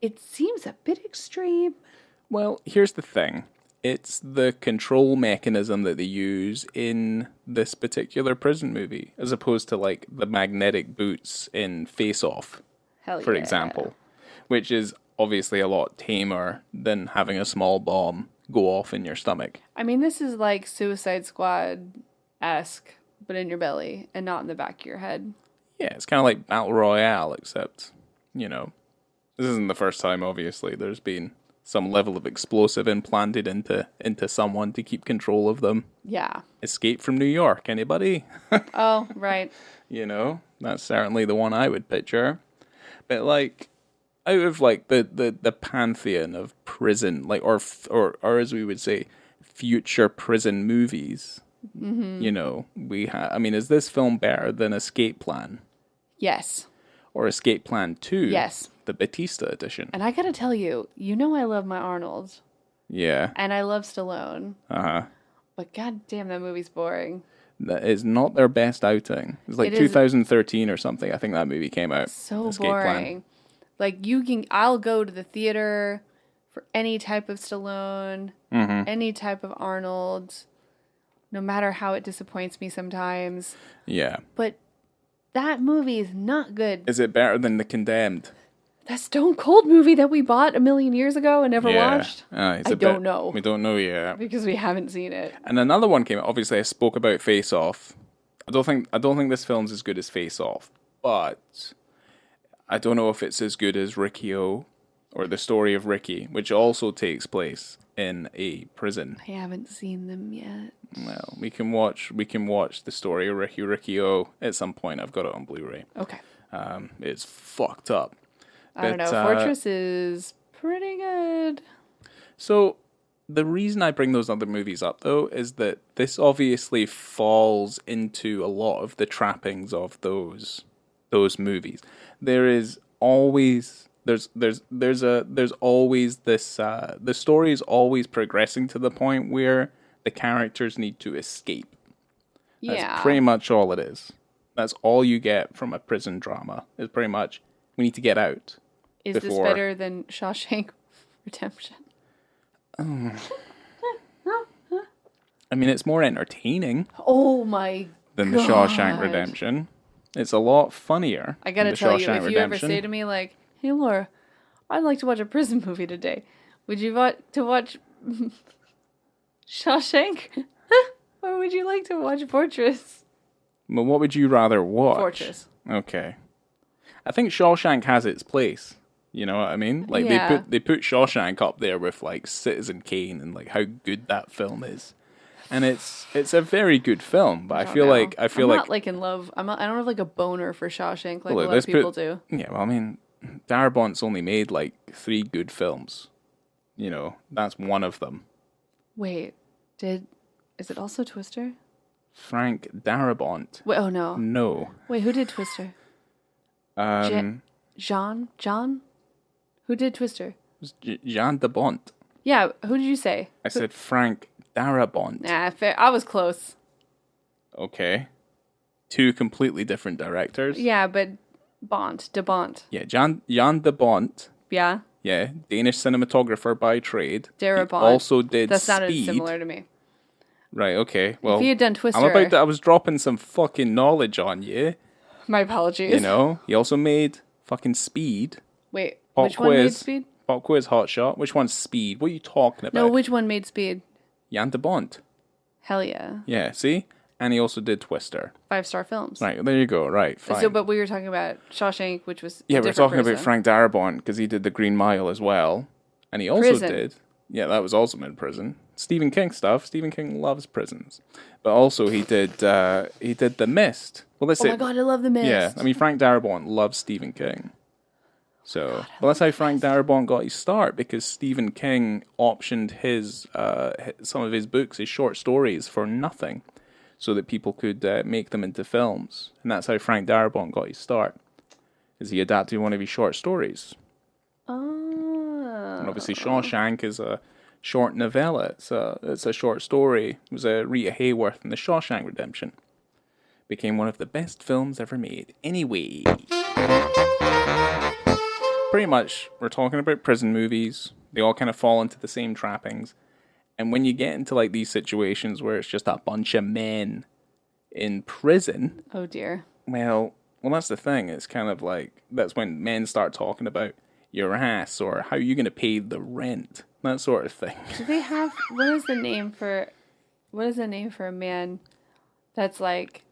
it seems a bit extreme. Well, here's the thing. It's the control mechanism that they use in this particular prison movie, as opposed to, like, the magnetic boots in Face Off, for example, which is obviously a lot tamer than having a small bomb go off in your stomach. I mean, this is like Suicide Squad-esque, but in your belly and not in the back of your head. Yeah, it's kind of like Battle Royale, except, this isn't the first time, obviously. There's been some level of explosive implanted into someone to keep control of them. Yeah. Escape from New York, anybody? Oh, right. That's certainly the one I would picture. But, like, out of, like, the pantheon of prison, like, or as we would say, future prison movies, is this film better than Escape Plan? Yes. Or Escape Plan 2? Yes. The Batista edition. And I gotta tell you, I love my Arnold. Yeah. And I love Stallone. Uh-huh. But goddamn, that movie's boring. That is not their best outing. It was like 2013 or something. I think that movie came out. So Escape boring. Plan. Like, I'll go to the theater for any type of Stallone, any type of Arnold, no matter how it disappoints me sometimes. Yeah. But that movie is not good. Is it better than The Condemned? That Stone Cold movie that we bought a million years ago and never watched? I don't know. We don't know yet. Because we haven't seen it. And another one came out. Obviously, I spoke about Face Off. I don't think this film's as good as Face Off, but I don't know if it's as good as Ricky-O, or The Story of Ricky, which also takes place in a prison. I haven't seen them yet. Well, we can watch The Story of Ricky-O at some point. I've got it on Blu-ray. Okay. It's fucked up. I don't know. Fortress is pretty good. So the reason I bring those other movies up, though, is that this obviously falls into a lot of the trappings of those movies. There is always there's always this the story is always progressing to the point where the characters need to escape. That's pretty much all it is. That's all you get from a prison drama. Is pretty much we need to get out. Is this better than Shawshank Redemption? I mean, it's more entertaining. Oh my than the Shawshank Redemption. It's a lot funnier. I gotta tell you, if you ever say to me like, "Hey Laura, I'd like to watch a prison movie today. Would you want to watch Shawshank, or would you like to watch Fortress?" Well, what would you rather watch? Fortress. Okay. I think Shawshank has its place. You know what I mean? Like they put Shawshank up there with like Citizen Kane and like how good that film is. and it's a very good film. But I feel know. like I'm not like in love. I don't have like a boner for Shawshank like a lot of people do. Yeah, well, I mean, Darabont's only made like 3 good films. You know, that's one of them. Wait, is it also Twister? Frank Darabont. Wait, oh no. No. Wait, who did Twister? John? Who did Twister? Jean de Bont. Yeah, who did you say? I said Frank Darabont. Nah, fair. I was close. Okay. 2 completely different directors. Yeah, but de Bont. Yeah, Jan de Bont. Yeah. Yeah, Danish cinematographer by trade. Darabont. Also did That sounded Speed. similar to me. Right, okay. Well, if he had done Twister, I was dropping some fucking knowledge on you. My apologies. You know, he also made fucking Speed. Wait, Pop which quiz, one made Speed? Pop quiz, Hot Shot. Which one's Speed? What are you talking about? No, which one made Speed? Jan de Bont. Hell yeah. Yeah, see? And he also did Twister. 5-star films. Right, there you go. Right, fine. So, but we were talking about Shawshank, which was yeah, we're talking person. about Frank Darabont because he did The Green Mile as well. And he also did... Yeah, that was also in prison. Stephen King stuff. Stephen King loves prisons. But also he did The Mist. Well, that's Oh my god, I love The Mist. Yeah, I mean, Frank Darabont loves Stephen King. So, well, that's how Frank Darabont got his start, because Stephen King optioned some of his books, his short stories, for nothing, so that people could make them into films. And that's how Frank Darabont got his start, is he adapted one of his short stories. Oh. And obviously Shawshank is a short novella. It's a short story. It was Rita Hayworth in The Shawshank Redemption. Became one of the best films ever made. Anyway, pretty much we're talking about prison movies. They all kind of fall into the same trappings. And when you get into like these situations where it's just a bunch of men in prison, oh dear. Well, that's the thing. It's kind of like that's when men start talking about your ass or how you're going to pay the rent, that sort of thing. Do they have what is the name for a man that's like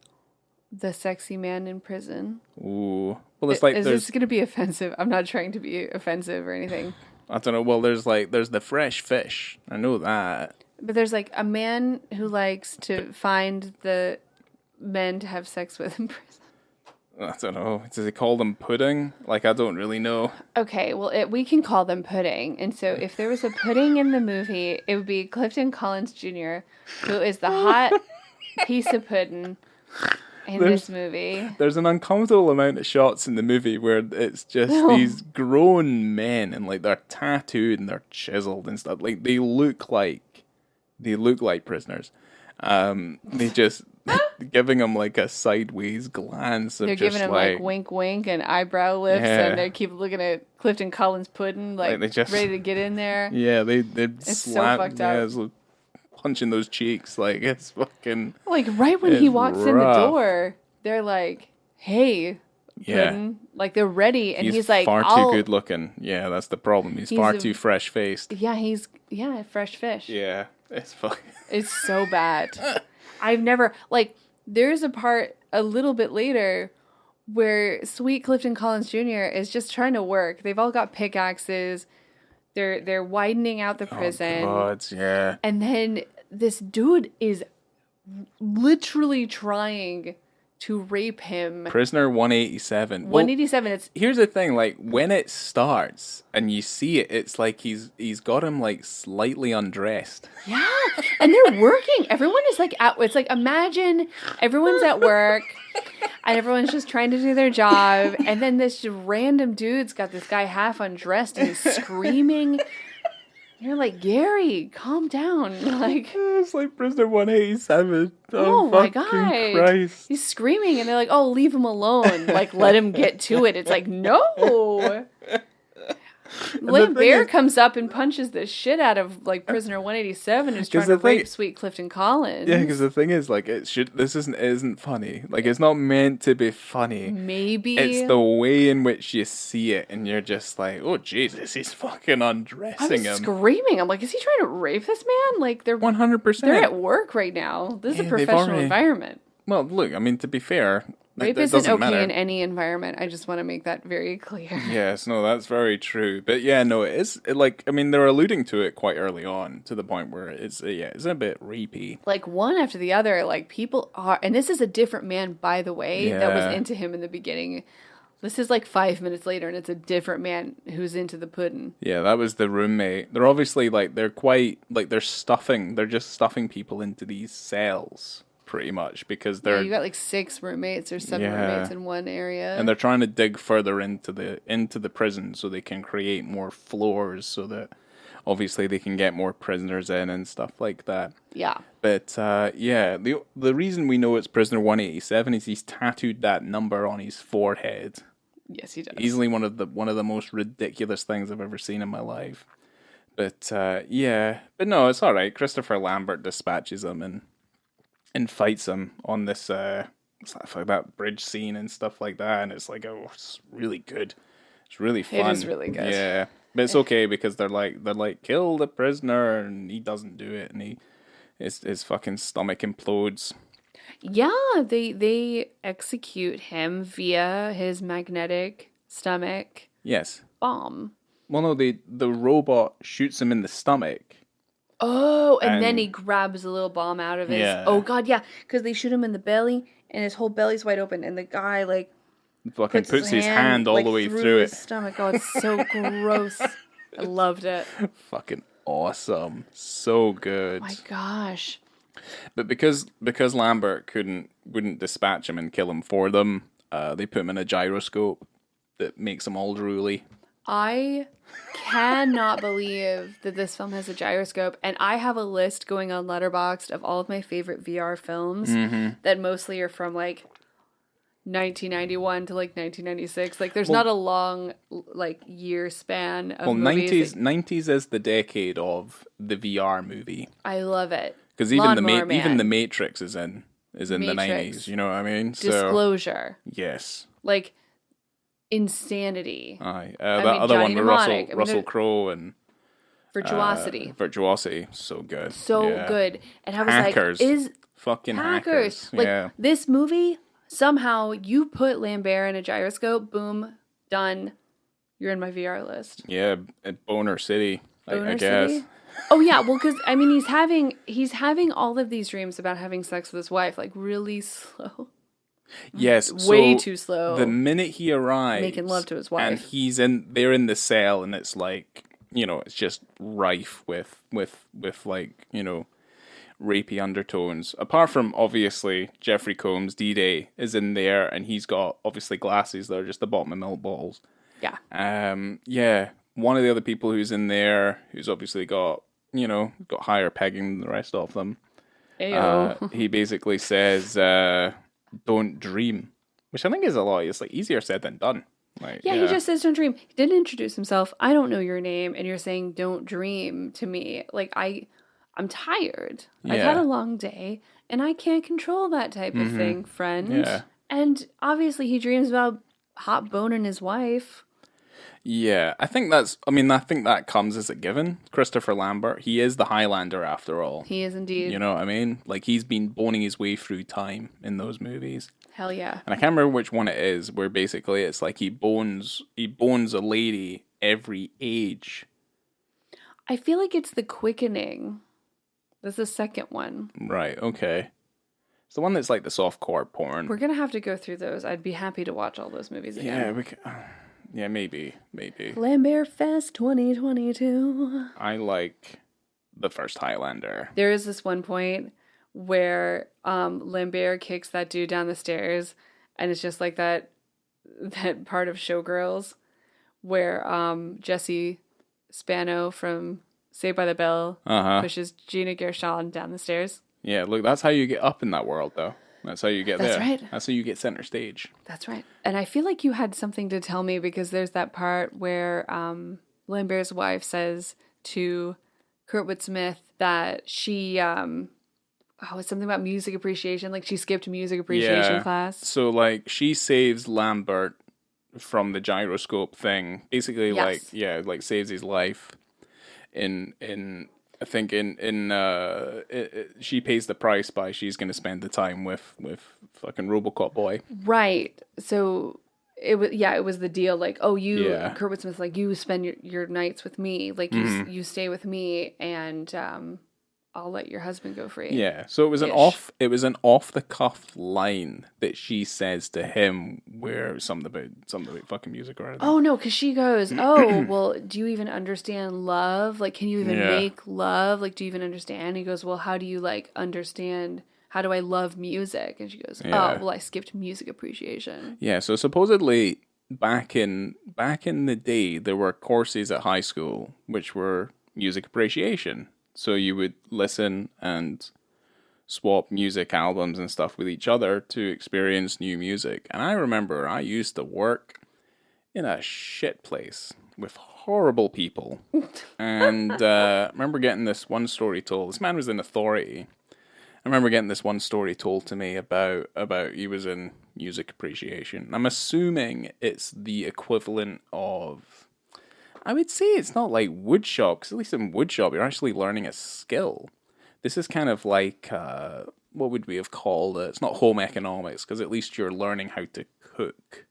the sexy man in prison? Ooh. Well, it's like is this going to be offensive? I'm not trying to be offensive or anything. I don't know. Well, there's the fresh fish. I know that. But there's like a man who likes to find the men to have sex with in prison. I don't know. Does he call them pudding? Like, I don't really know. Okay, well, we can call them pudding. And so if there was a pudding in the movie, it would be Clifton Collins Jr., who is the hot piece of pudding in this movie. There's an uncomfortable amount of shots in the movie where it's just these grown men and like they're tattooed and they're chiseled and stuff. Like they look like prisoners. They just giving them like a sideways glance. They're giving him like wink wink and eyebrow lifts, and they keep looking at Clifton Collins pudding like they just, ready to get in there. Yeah, they it's slap, so fucked up. Yeah, punching those cheeks like it's fucking like right when he walks in the door, they're like, "Hey, pudding!" Like they're ready, and he's like far too good looking. Yeah, that's the problem. He's far too fresh faced. Yeah, he's fresh fish. Yeah, it's fucking. It's so bad. I've never there's a part a little bit later where sweet Clifton Collins Jr. is just trying to work. They've all got pickaxes. They're widening out the prison. Oh God, yeah. And then this dude is literally trying to rape him. Prisoner 187. 187. Here's the thing, like when it starts and you see it, it's like he's got him like slightly undressed. Yeah, and they're working. Everyone is like it's like imagine everyone's at work and everyone's just trying to do their job, and then this random dude's got this guy half undressed and he's screaming. You're like, Gary, calm down. Like it's like Prisoner 187. Oh my God. Christ. He's screaming and they're like, oh, leave him alone. Like, let him get to it. It's like, no. Lame Bear comes up and punches the shit out of like Prisoner 187 who's trying to rape sweet Clifton Collins. Yeah, because the thing is, like, this isn't funny. Like, it's not meant to be funny. Maybe it's the way in which you see it, and you're just like, oh Jesus, he's fucking undressing him. Screaming. I'm like, is he trying to rape this man? Like, they're 100%. They're at work right now. This is a professional environment. Well, look, I mean, to be fair, Rape it isn't doesn't okay matter. in any environment. I just want to make that very clear. Yes, no, that's very true. But yeah, no, it is like, I mean, they're alluding to it quite early on to the point where it's a bit rapey. Like one after the other, like people are, and this is a different man, by the way, that was Yeah. into him in the beginning. This is like 5 minutes later, and it's a different man who's into the pudding. Yeah, that was the roommate. They're obviously like they're quite like they're just stuffing people into these cells pretty much because Yeah, they're you got like 6 roommates or 7 Yeah. roommates in one area. and they're trying to dig further into the prison so they can create more floors so that obviously they can get more prisoners in and stuff like that. Yeah. But yeah, the reason we know it's prisoner 187 is he's tattooed that number on his forehead. Yes, he does. Easily one of the most ridiculous things I've ever seen in my life. But yeah, but no, it's all right. Christopher Lambert dispatches him and fights him on this stuff like that bridge scene and stuff like that, and it's like, oh, it's really good. It's really fun. It is really good. Yeah, but it's okay because they're like kill the prisoner, and he doesn't do it, and his fucking stomach implodes. Yeah, they execute him via his magnetic stomach Yes. bomb. Well, no, the robot shoots him in the stomach. Oh, and then And- he grabs a little bomb out of his. Yeah. Oh God, yeah, because they shoot him in the belly, and his whole belly's wide open, and the guy like Fucking puts his hand all like, the way through his it. stomach. Oh, it's so gross. I loved it. Fucking awesome. So good. My gosh. But because Lambert wouldn't dispatch him and kill him for them, they put him in a gyroscope that makes him all drooly. I cannot believe that this film has a gyroscope, and I have a list going on Letterboxd of all of my favorite VR films that mostly are from like 1991 to like 1996. Like, there's not a long like year span of movies. 90s is the decade of the VR movie I love it. because even Lawnmower Man. even the Matrix is in the Matrix. 90s. You know what I mean? So Disclosure, yes, like insanity, aye. I That mean, other Johnny one with Mnemonic. I mean, Russell there- Crowe and virtuosity, Virtuosity, so good, so Yeah. good. And I was Hackers. like, is Fucking hackers. hackers. Like, Yeah. this movie, somehow you put Lambert in a gyroscope, boom, done. You're in my VR list. Yeah, at Boner City, I Boner guess. City? Oh yeah, well, because I mean, he's having all of these dreams about having sex with his wife, like really slow, Yes, way so too slow. the minute he arrives, Making love to his and wife. they're in the cell, and it's like, you know, it's just rife with like, you know, rapey undertones. Apart from obviously Jeffrey Combs, D-Day is in there, and he's got obviously glasses that are just the bottom of milk bottles. Yeah, Yeah, one of the other people who's in there, who's obviously got, you know, got higher pegging than the rest of them. Ayo. He basically says, "Don't dream," which I think is a lot. It's like easier said than done. Like, yeah, he just says don't dream. He didn't introduce himself. I don't know your name, and you're saying don't dream to me. Like I'm tired. I've had Yeah. a long day, and I can't control that type of thing, friend. Yeah. And obviously, he dreams about hot boning his wife. Yeah, I think that comes as a given. Christopher Lambert, he is the Highlander after all. He is indeed. You know what I mean? Like, he's been boning his way through time in those movies. Hell yeah. And I can't remember which one it is, where basically it's like he bones a lady every age. I feel like it's The Quickening. That's the second one. Right, okay. It's the one that's like the softcore porn. We're gonna have to go through those. I'd be happy to watch all those movies again. Yeah, yeah, maybe. Lambert Fest 2022. I like the first Highlander. There is this one point where Lambert kicks that dude down the stairs, and it's just like that part of Showgirls where Jesse Spano from Saved by the Bell pushes Gina Gershon down the stairs. Yeah, look, that's how you get up in that world, though. That's how you get That's there. right. That's how you get center stage. That's right. And I feel like you had something to tell me because there's that part where Lambert's wife says to Kurtwood Smith that she, it's something about music appreciation. Like she skipped music appreciation class. So, like, she saves Lambert from the gyroscope thing. Basically, Yes. like saves his life in I think she pays the price by she's going to spend the time with fucking RoboCop boy. Right. So it was the deal. Like, oh, Yeah. Kurtwood Smith's like, you spend your nights with me. Like, you stay with me, and I'll let your husband go free. Yeah, so it was an off the cuff line that she says to him, where something about fucking music or anything. Oh no, because she goes, oh well, do you even understand love? Like, can you even make love? Like, do you even understand? And he goes, well, how do you like understand? How do I love music? And she goes, oh well, I skipped music appreciation. Yeah, so supposedly back in the day, there were courses at high school which were music appreciation. So you would listen and swap music albums and stuff with each other to experience new music. And I remember I used to work in a shit place with horrible people. And I remember getting this one story told. This man was in authority. I remember getting this one story told to me about he was in music appreciation. I'm assuming it's the equivalent of, I would say it's not like woodshop, because at least in woodshop you're actually learning a skill. This is kind of like, what would we have called it? It's not home economics, because at least you're learning how to cook.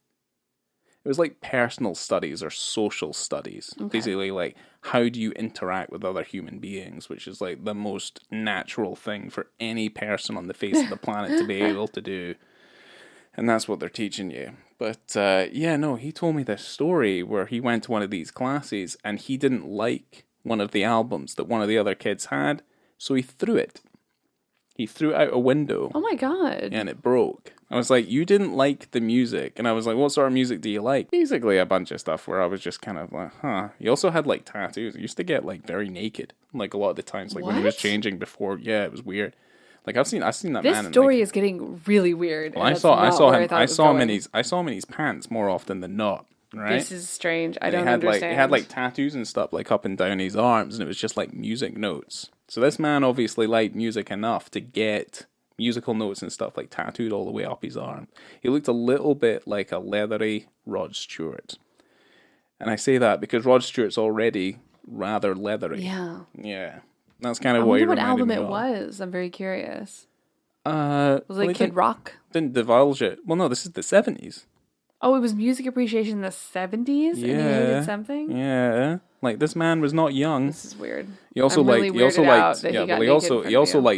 It was like personal studies or social studies. Okay. Basically, like, how do you interact with other human beings, which is like the most natural thing for any person on the face of the planet to be able to do. And that's what they're teaching you. But he told me this story where he went to one of these classes and he didn't like one of the albums that one of the other kids had, so he threw it. He threw it out a window. Oh my God. And it broke. I was like, you didn't like the music. And I was like, what sort of music do you like? Basically a bunch of stuff where I was just kind of like, huh. He also had like tattoos. He used to get like very naked. Like a lot of the times, like when he was changing before. Yeah, it was weird. Like I've seen that man. This story is getting really weird. Well, I saw him in his pants more often than not. Right? This is strange. I don't understand. He had like tattoos and stuff like up and down his arms, and it was just like music notes. So this man obviously liked music enough to get musical notes and stuff like tattooed all the way up his arm. He looked a little bit like a leathery Rod Stewart. And I say that because Rod Stewart's already rather leathery. Yeah. Yeah. That's kind of what he reminded me of. I wonder what album it was. I'm very curious. Was it like Kid Rock? Didn't divulge it. Well, no, this is the 70s. Oh, it was music appreciation in the 70s? Yeah. And he hated something? Yeah. Like, this man was not young. This is weird. He also liked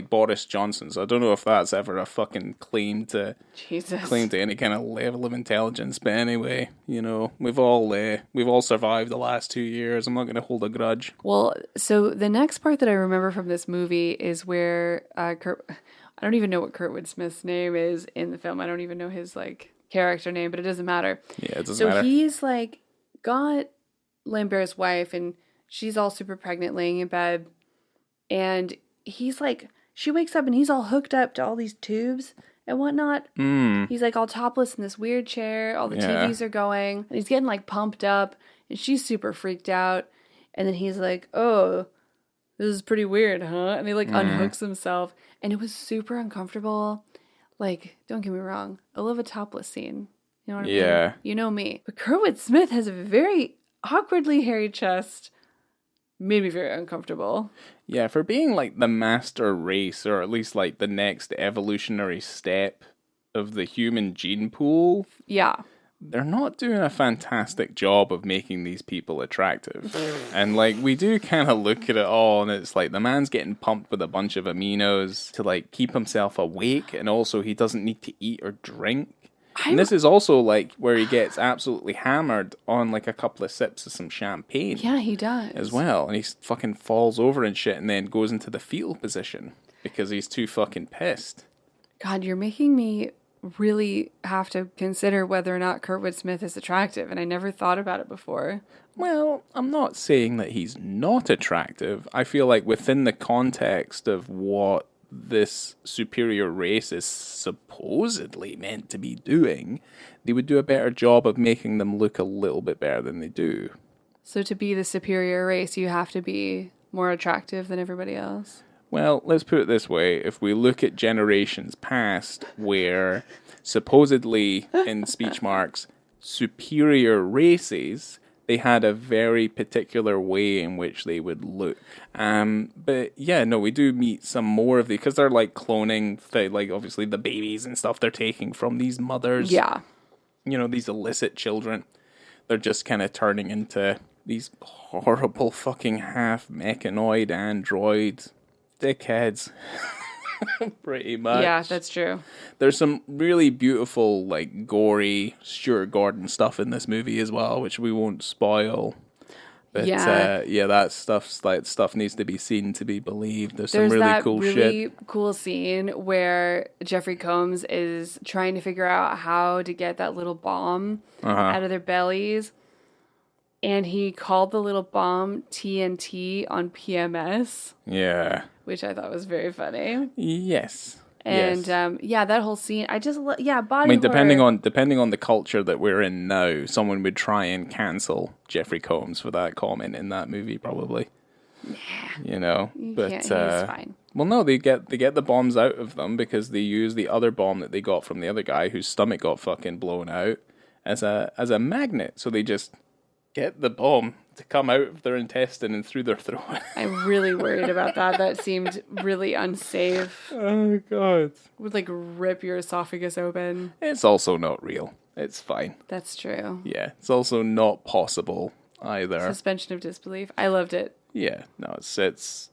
Boris Johnson, so I don't know if that's ever a fucking claim to any kind of level of intelligence. But anyway, you know, we've all survived the last 2 years. I'm not going to hold a grudge. Well, so the next part that I remember from this movie is where I don't even know what Kurtwood Smith's name is in the film. I don't even know his like character name, but it doesn't matter. Yeah, it doesn't matter. So he's like got Lambert's wife, and she's all super pregnant, laying in bed, and he's like, she wakes up and he's all hooked up to all these tubes and whatnot. He's like all topless in this weird chair. All the TVs are going, and he's getting like pumped up, and she's super freaked out. And then he's like, "Oh, this is pretty weird, huh?" And he like unhooks himself, and it was super uncomfortable. Like, don't get me wrong, I love a topless scene. You know what I mean? Yeah. You know me. But Kurtwood Smith has a very awkwardly hairy chest. Made me very uncomfortable. Yeah, for being like the master race, or at least like the next evolutionary step of the human gene pool. Yeah. They're not doing a fantastic job of making these people attractive. And like, we do kind of look at it all, and it's like the man's getting pumped with a bunch of aminos to like keep himself awake, and also he doesn't need to eat or drink. And this is also like where he gets absolutely hammered on like a couple of sips of some champagne. Yeah, he does. As well. And he fucking falls over and shit, and then goes into the fetal position because he's too fucking pissed. God, you're making me really have to consider whether or not Kurtwood Smith is attractive, and I never thought about it before. Well, I'm not saying that he's not attractive. I feel like within the context of what this superior race is supposedly meant to be doing, they would do a better job of making them look a little bit better than they do. So to be the superior race, you have to be more attractive than everybody else? Well, let's put it this way. If we look at generations past where supposedly, in speech marks, superior races, they had a very particular way in which they would look. But yeah, no, we do meet some more of the, because they're like cloning, like obviously the babies and stuff they're taking from these mothers. Yeah. You know, these illicit children. They're just kind of turning into these horrible fucking half mechanoid android dickheads. Pretty much. Yeah, that's true. There's some really beautiful, like, gory Stuart Gordon stuff in this movie as well, which we won't spoil. But yeah, that stuff needs to be seen to be believed. There's some really that cool really shit. cool scene where Jeffrey Combs is trying to figure out how to get that little bomb out of their bellies. And he called the little bomb TNT on PMS. Yeah. Which I thought was very funny. Yes. And yes. That whole scene, body I mean, horror. depending on the culture that we're in now, someone would try and cancel Jeffrey Combs for that comment in that movie, probably. Nah, you know, but he's fine. Well, no, they get the bombs out of them because they use the other bomb that they got from the other guy whose stomach got fucking blown out as a magnet. So they just get the bomb to come out of their intestine and through their throat. I'm really worried about that. That seemed really unsafe. Oh, God. Would like rip your esophagus open. It's also not real. It's fine. That's true. Yeah, it's also not possible either. Suspension of disbelief. I loved it. Yeah, no, it's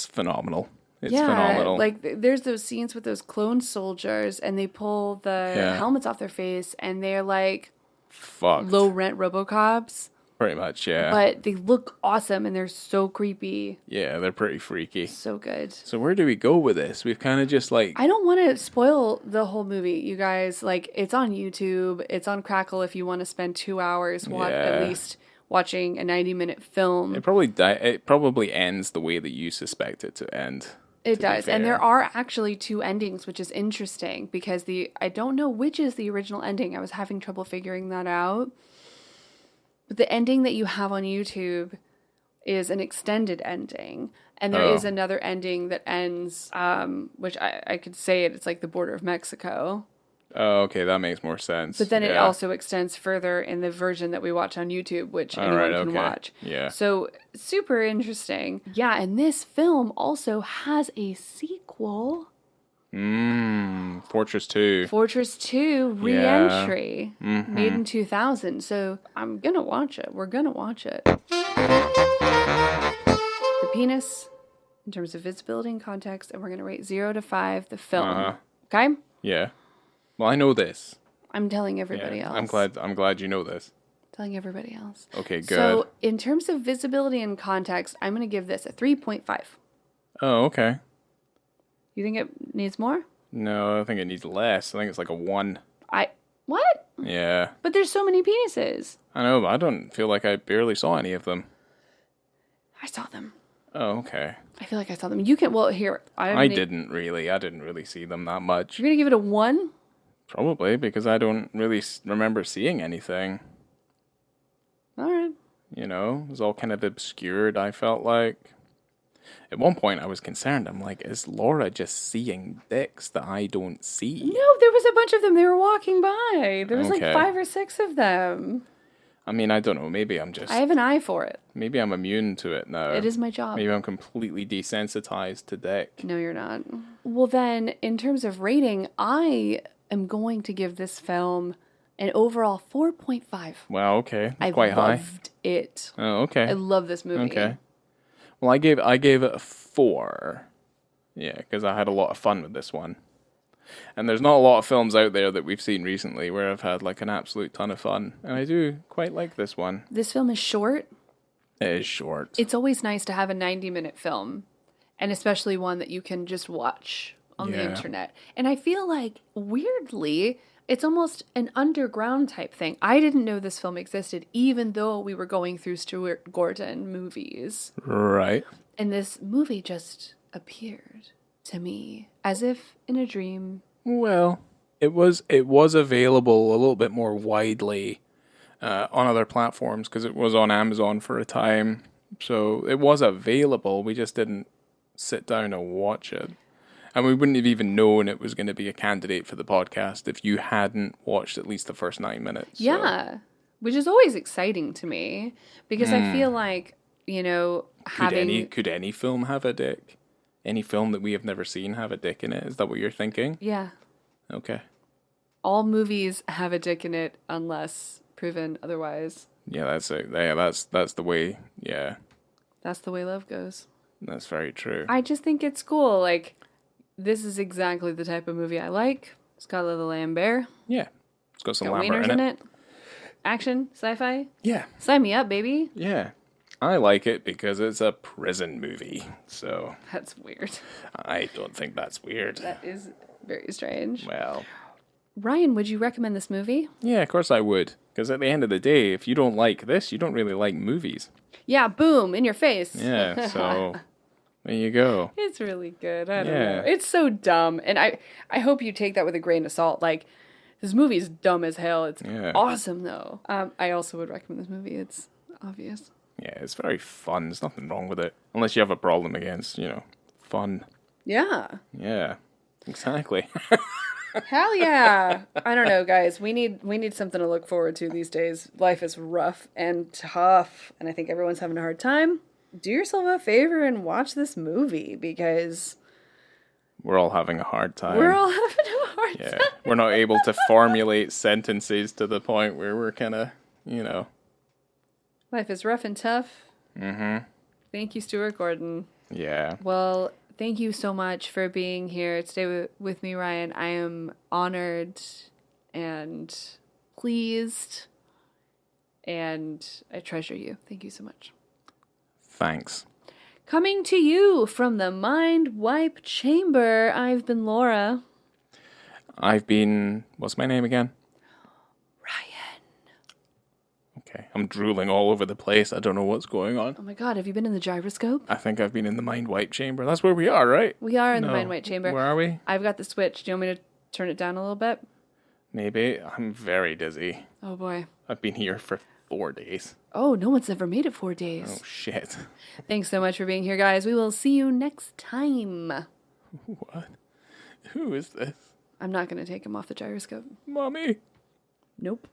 phenomenal. It's phenomenal. Like there's those scenes with those clone soldiers and they pull the helmets off their face and they're like fucked. Low rent RoboCops. Pretty much, yeah. But they look awesome and they're so creepy. Yeah, they're pretty freaky. So good. So where do we go with this? We've kind of just like... I don't want to spoil the whole movie, you guys. Like, it's on YouTube. It's on Crackle if you want to spend 2 hours at least watching a 90-minute film. It probably ends the way that you suspect it to end. It does. And there are actually 2 endings, which is interesting because I don't know which is the original ending. I was having trouble figuring that out. But the ending that you have on YouTube is an extended ending. And there is another ending that ends, which I could say it's like the border of Mexico. Oh, okay, that makes more sense. But then it also extends further in the version that we watch on YouTube, which anyone can watch. Yeah. So super interesting. Yeah, and this film also has a sequel. Fortress 2. Fortress 2 Re-Entry, made in 2000. So I'm going to watch it. We're going to watch it. The penis, in terms of visibility and context, and we're going to rate 0 to 5 the film. Okay? Yeah. Well, I know this. I'm telling everybody else. I'm glad you know this. Telling everybody else. Okay, good. So in terms of visibility and context, I'm going to give this a 3.5. Oh, okay. You think it needs more? No, I think it needs less. I think it's like a 1. What? Yeah. But there's so many penises. I know, but I don't feel like I barely saw any of them. I saw them. Oh, okay. I feel like I saw them. You can, well, here. I didn't really see them that much. You're going to give it a 1? Probably, because I don't really remember seeing anything. All right. You know, it was all kind of obscured, I felt like. At one point, I was concerned. I'm like, is Laura just seeing dicks that I don't see? No, there was a bunch of them. They were walking by. There was like 5 or 6 of them. I mean, I don't know. Maybe I'm just... I have an eye for it. Maybe I'm immune to it now. It is my job. Maybe I'm completely desensitized to dick. No, you're not. Well, then, in terms of rating, I am going to give this film an overall 4.5. Wow, okay. That's quite high. I loved it. Oh, okay. I love this movie. Okay. Well, I gave it a 4. Yeah, because I had a lot of fun with this one. And there's not a lot of films out there that we've seen recently where I've had like an absolute ton of fun. And I do quite like this one. This film is short. It is short. It's always nice to have a 90-minute film. And especially one that you can just watch on the internet. And I feel like, weirdly, it's almost an underground type thing. I didn't know this film existed, even though we were going through Stuart Gordon movies. Right. And this movie just appeared to me as if in a dream. Well, it was available a little bit more widely on other platforms because it was on Amazon for a time. So it was available. We just didn't sit down and watch it. And we wouldn't have even known it was going to be a candidate for the podcast if you hadn't watched at least the first 9 minutes. Yeah. which is always exciting to me because I feel like, having... Could any film have a dick? Any film that we have never seen have a dick in it? Is that what you're thinking? Yeah. Okay. All movies have a dick in it unless proven otherwise. Yeah, that's it. Yeah, that's the way. Yeah. That's the way love goes. That's very true. I just think it's cool. Like, this is exactly the type of movie I like. It's got Lily Lambert. Yeah. It's got some Got Lambert wieners in it. Action, sci-fi. Yeah. Sign me up, baby. Yeah. I like it because it's a prison movie. So That's weird. I don't think that's weird. That is very strange. Well, Ryan, would you recommend this movie? yeah, of course I would. Because at the end of the day, if you don't like this, you don't really like movies. Yeah, boom, in your face. Yeah, so there you go. It's really good. I don't Yeah. know. It's so dumb. And I hope you take that with a grain of salt. Like, this movie is dumb as hell. It's awesome, though. I also would recommend this movie. It's obvious. Yeah, it's very fun. There's nothing wrong with it. Unless you have a problem against, fun. Yeah. Yeah, exactly. Hell yeah. I don't know, guys. We need something to look forward to these days. Life is rough and tough, and I think everyone's having a hard time. Do yourself a favor and watch this movie because We're all having a hard time. we're all having a hard Yeah, time. we're not able to formulate sentences to the point where we're kind of, Life is rough and tough. Mm-hmm. Thank you, Stuart Gordon. Yeah. Well, thank you so much for being here today with me, Ryan. I am honored and pleased, and I treasure you. Thank you so much. Thanks. Coming to you from the Mind Wipe Chamber, I've been Laura. I've been... What's my name again? Ryan. Okay. I'm drooling all over the place. I don't know what's going on. Oh my god, have you been in the gyroscope? I think I've been in the mind wipe chamber. That's where we are, right? We are in the No. Mind Wipe Chamber. Where are we? I've got the switch. Do you want me to turn it down a little bit? Maybe. I'm very dizzy. Oh boy. I've been here for 4 days. Oh, no one's ever made it 4 days. Oh, shit. Thanks so much for being here, guys. We will see you next time. What? Who is this? I'm not going to take him off the gyroscope. Mommy? Nope.